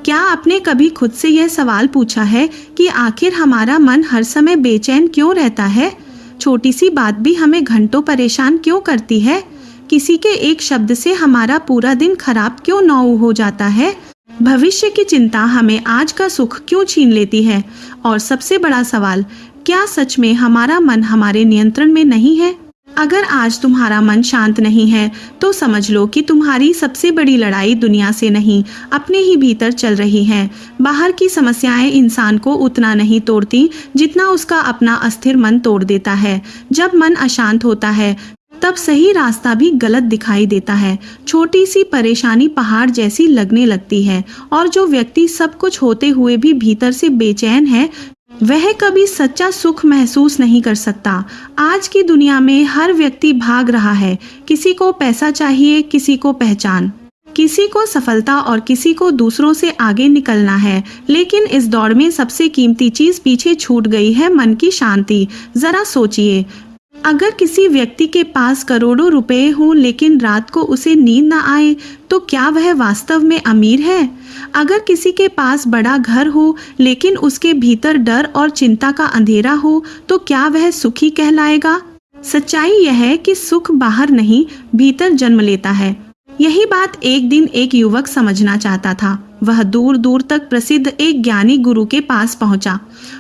क्या आपने कभी खुद से यह सवाल पूछा है कि आखिर हमारा मन हर समय बेचैन क्यों रहता है? छोटी सी बात भी हमें घंटों परेशान क्यों करती है? किसी के एक शब्द से हमारा पूरा दिन खराब क्यों न हो जाता है? भविष्य की चिंता हमें आज का सुख क्यों छीन लेती है? और सबसे बड़ा सवाल, क्या सच में हमारा मन हमारे नियंत्रण में नहीं है? अगर आज तुम्हारा मन शांत नहीं है तो समझ लो कि तुम्हारी सबसे बड़ी लड़ाई दुनिया से नहीं, अपने ही भीतर चल रही है। बाहर की समस्याएं इंसान को उतना नहीं तोड़ती जितना उसका अपना अस्थिर मन तोड़ देता है। जब मन अशांत होता है तब सही रास्ता भी गलत दिखाई देता है। छोटी सी परेशानी पहाड़ जैसी लगने लगती है और जो व्यक्ति सब कुछ होते हुए भी भीतर से बेचैन है वह कभी सच्चा सुख महसूस नहीं कर सकता। आज की दुनिया में हर व्यक्ति भाग रहा है। किसी को पैसा चाहिए, किसी को पहचान, किसी को सफलता और किसी को दूसरों से आगे निकलना है। लेकिन इस दौड़ में सबसे कीमती चीज पीछे छूट गई है, मन की शांति। जरा सोचिए, अगर किसी व्यक्ति के पास करोड़ों रुपए हों लेकिन रात को उसे नींद न आए तो क्या वह वास्तव में अमीर है? अगर किसी के पास बड़ा घर हो लेकिन उसके भीतर डर और चिंता का अंधेरा हो तो क्या वह सुखी कहलाएगा? सच्चाई यह है कि सुख बाहर नहीं, भीतर जन्म लेता है। यही बात एक दिन एक युवक समझना चाहता था। वह दूर दूर तक प्रसिद्ध एक ज्ञानी गुरु के पास पहुंचा।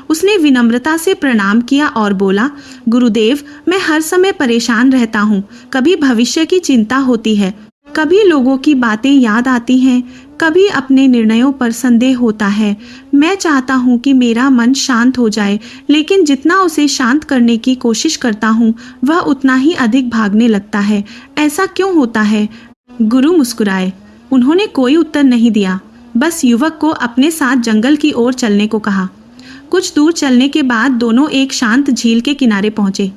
उसने विनम्रता से प्रणाम किया और बोला, गुरुदेव, मैं हर समय परेशान रहता हूँ। कभी भविष्य की चिंता होती है, कभी लोगों की बातें याद आती हैं, कभी अपने निर्णयों पर संदेह होता है। मैं चाहता हूँ कि मेरा मन शांत हो जाए, लेकिन जितना उसे शांत करने की कोशिश करता हूँ वह उतना ही अधिक भागने लगता है। ऐसा क्यों होता है? गुरु मुस्कुराए। उन्होंने कोई उत्तर नहीं दिया, बस युवक को अपने साथ जंगल की ओर चलने को कहा। कुछ दूर चलने के बाद दोनों एक शांत झील के किनारे पहुंचे।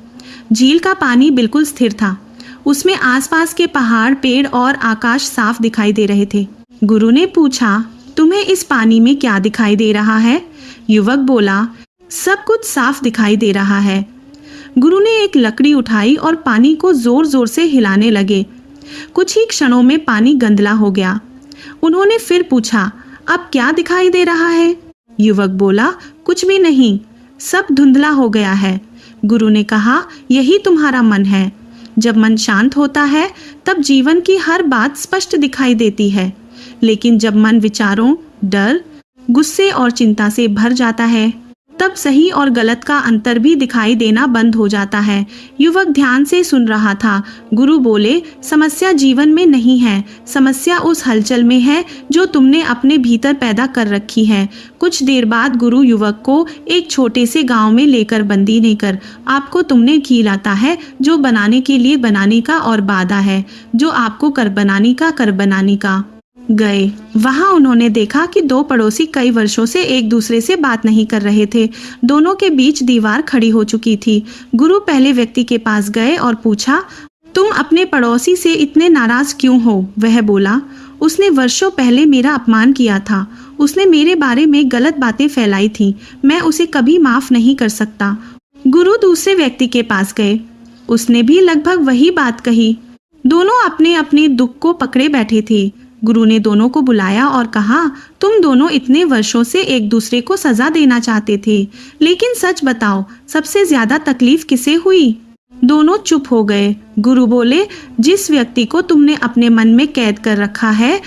झील का पानी बिल्कुल स्थिर था। उसमें आसपास के पहाड़, पेड़ और आकाश साफ दिखाई दे रहे थे। गुरु ने पूछा, तुम्हें इस पानी में क्या दिखाई दे रहा है? युवक बोला, सब कुछ साफ दिखाई दे रहा है। गुरु ने एक लकड़ी उठाई और पानी को जोर जोर से हिलाने लगे। कुछ ही क्षणों में पानी गंदला हो गया। उन्होंने फिर पूछा, अब क्या दिखाई दे रहा है? युवक बोला, कुछ भी नहीं, सब धुंधला हो गया है। गुरु ने कहा, यही तुम्हारा मन है। जब मन शांत होता है तब जीवन की हर बात स्पष्ट दिखाई देती है, लेकिन जब मन विचारों, डर, गुस्से और चिंता से भर जाता है तब सही और गलत का अंतर भी दिखाई देना बंद हो जाता है। युवक ध्यान से सुन रहा था। गुरु बोले, समस्या जीवन में नहीं है, समस्या उस हलचल में है जो तुमने अपने भीतर पैदा कर रखी है। कुछ देर बाद गुरु युवक को एक छोटे से गांव में लेकर बंदी नहीं कर, आपको तुमने खिलाता है जो बनाने के लिए बनाने का और बाधा है जो आपको कर बनाने का गए। वहां उन्होंने देखा कि दो पड़ोसी कई वर्षों से एक दूसरे से बात नहीं कर रहे थे। दोनों के बीच दीवार खड़ी हो चुकी थी। गुरु पहले व्यक्ति के पास गए और पूछा, तुम अपने पड़ोसी से इतने नाराज क्यों हो? वह बोला, उसने वर्षों पहले मेरा अपमान किया था। उसने मेरे बारे में गलत बातें फैलाई थी। मैं उसे कभी माफ नहीं कर सकता। गुरु दूसरे व्यक्ति के पास गए। उसने भी लगभग वही बात कही। दोनों अपने अपने दुख को पकड़े बैठे थे। गुरु ने दोनों को बुलाया और कहा, तुम दोनों इतने वर्षों से एक दूसरे को सजा देना चाहते थे, लेकिन सच बताओ, सबसे ज्यादा तकलीफ किसे हुई? दोनों चुप हो गए। गुरु बोले, जिस व्यक्ति को तुमने अपने मन में कैद कर रखा है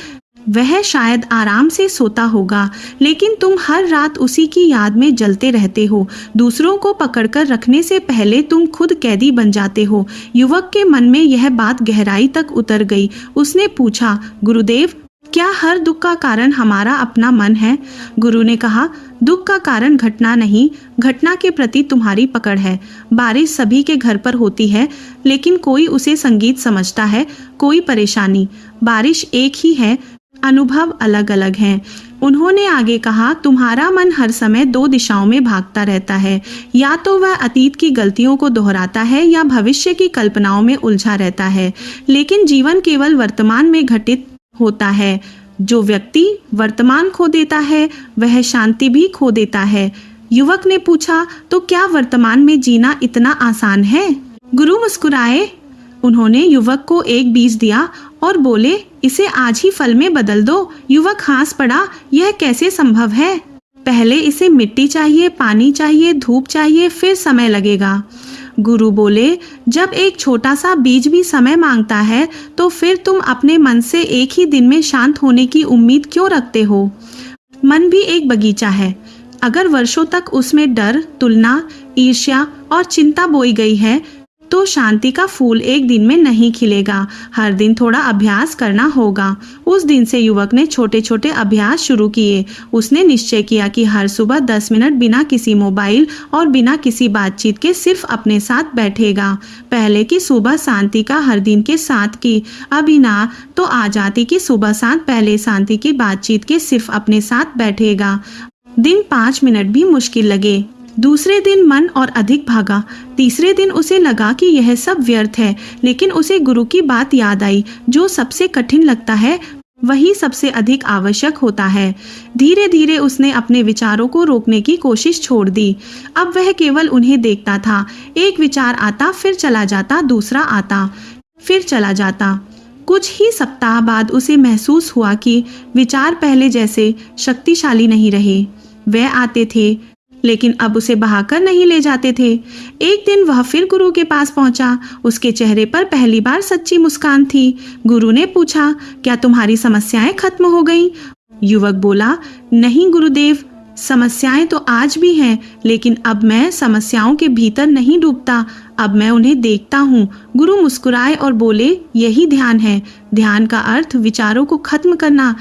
वह शायद आराम से सोता होगा, लेकिन तुम हर रात उसी की याद में जलते रहते हो। दूसरों को पकड़कर रखने से पहले तुम खुद कैदी बन जाते हो। युवक के मन में यह बात गहराई तक उतर गई। उसने पूछा, गुरुदेव, क्या हर दुख का कारण हमारा अपना मन है? गुरु ने कहा, दुख का कारण घटना नहीं, घटना के प्रति तुम्हारी पकड़ है। बारिश सभी के घर पर होती है, लेकिन कोई उसे संगीत समझता है, कोई परेशानी। बारिश एक ही है, अनुभव अलग अलग हैं। उन्होंने आगे कहा, तुम्हारा मन हर समय दो दिशाओं में भागता रहता है। या तो वह अतीत की गलतियों को दोहराता है या भविष्य की कल्पनाओं में उलझा रहता है, लेकिन जीवन केवल वर्तमान में घटित होता है। जो व्यक्ति वर्तमान खो देता है वह शांति भी खो देता है। युवक ने पूछा, तो क्या वर्तमान में जीना इतना आसान है? गुरु मुस्कुराए। उन्होंने युवक को एक बीज दिया और बोले, इसे आज ही फल में बदल दो। युवक हंस पड़ा, यह कैसे संभव है? पहले इसे मिट्टी चाहिए, पानी चाहिए, धूप चाहिए, फिर समय लगेगा। गुरु बोले, जब एक छोटा सा बीज भी समय मांगता है तो फिर तुम अपने मन से एक ही दिन में शांत होने की उम्मीद क्यों रखते हो? मन भी एक बगीचा है। अगर वर्षों तक उसमें डर, तुलना, ईर्ष्या और चिंता बोई गई है तो शांति का फूल एक दिन में नहीं खिलेगा। हर दिन थोड़ा अभ्यास करना होगा। उस दिन से युवक ने छोटे छोटे अभ्यास शुरू किए। उसने निश्चय किया कि हर सुबह 10 मिनट बिना किसी मोबाइल और बिना किसी बातचीत के सिर्फ अपने साथ बैठेगा। पहले की सुबह शांति का हर दिन के साथ की, अभी ना तो आ जाती कि सुबह शांत, पहले शांति की बातचीत के सिर्फ अपने साथ बैठेगा। दिन 5 मिनट भी मुश्किल लगे। दूसरे दिन मन और अधिक भागा। तीसरे दिन उसे लगा कि यह सब व्यर्थ है, लेकिन उसे गुरु की बात याद आई, जो सबसे कठिन लगता है वही सबसे अधिक आवश्यक होता है। धीरे धीरे उसने अपने विचारों को रोकने की कोशिश छोड़ दी। अब वह केवल उन्हें देखता था। एक विचार आता, फिर चला जाता, दूसरा आता, फिर चला जाता। कुछ ही सप्ताह बाद उसे महसूस हुआ कि विचार पहले जैसे शक्तिशाली नहीं रहे। वे आते थे लेकिन अब उसे बहाकर नहीं ले जाते थे। एक दिन वह फिर गुरु के पास पहुंचा। उसके चेहरे पर पहली बार सच्ची मुस्कान थी। गुरु ने पूछा, क्या तुम्हारी समस्याएं खत्म हो गईं? युवक बोला, नहीं गुरुदेव, समस्याएं तो आज भी हैं, लेकिन अब मैं समस्याओं के भीतर नहीं डूबता, अब मैं उन्हें देखता हूँ। गुरु मुस्कुराए और बोले, यही ध्यान है। ध्यान का अर्थ विचारों को खत्म करना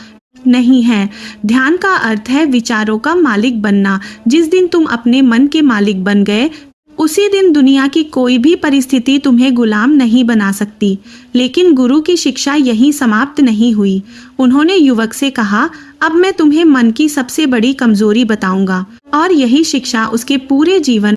नहीं है। ध्यान का अर्थ है विचारों का मालिक बनना। जिस दिन तुम अपने मन के मालिक बन गए, उसी दिन दुनिया की कोई भी परिस्थिति तुम्हें गुलाम नहीं बना सकती। लेकिन गुरु की शिक्षा यहीं समाप्त नहीं हुई। उन्होंने युवक से कहा, अब मैं तुम्हें मन की सबसे बड़ी कमजोरी बताऊंगा। और यही शिक्षा उसके पूरे जीवन